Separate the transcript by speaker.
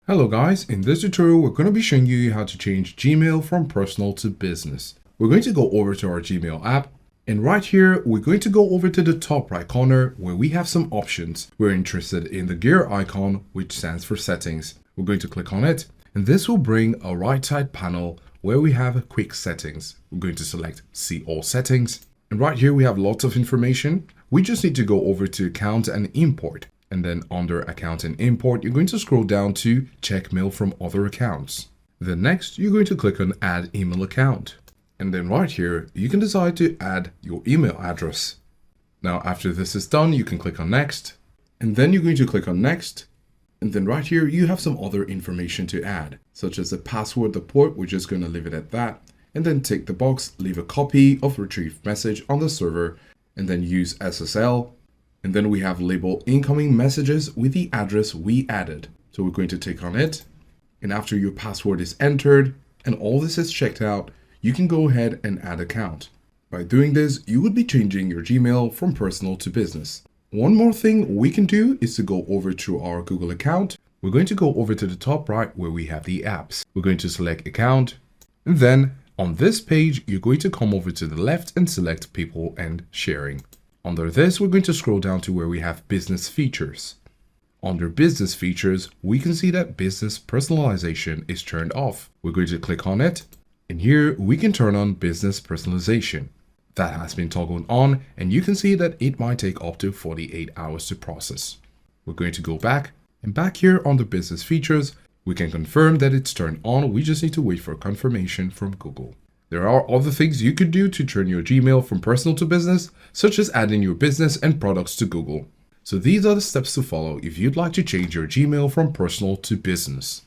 Speaker 1: Hello guys, in this tutorial we're going to be showing you how to change Gmail from personal to business. We're going to go over to our Gmail app, and right here we're going to go over to the top right corner where we have some options. We're interested in the gear icon, which stands for settings. We're going to click on it, and this will bring a right side panel where we have quick settings. We're going to select see all settings, and right here we have lots of information. We just need to go over to account and import. And then under account and import, you're going to scroll down to check mail from other accounts. Then next, you're going to click on add email account. And then right here, you can decide to add your email address. Now, after this is done, you can click on next. And then you're going to click on next. And then right here, you have some other information to add, such as the password, the port. We're just going to leave it at that. And then tick the box, leave a copy of retrieved message on the server, and then use SSL. And then we have label incoming messages with the address we added. So we're going to tick on it. And after your password is entered and all this is checked out, you can go ahead and add account. By doing this, you would be changing your Gmail from personal to business. One more thing we can do is to go over to our Google account. We're going to go over to the top right where we have the apps. We're going to select account. And then on this page, you're going to come over to the left and select people and sharing. Under this, we're going to scroll down to where we have business features. Under business features, we can see that business personalization is turned off. We're going to click on it, and here we can turn on business personalization. That has been toggled on, and you can see that it might take up to 48 hours to process. We're going to go back, and back here under business features, we can confirm that it's turned on. We just need to wait for confirmation from Google. There are other things you could do to turn your Gmail from personal to business, such as adding your business and products to Google. So these are the steps to follow if you'd like to change your Gmail from personal to business.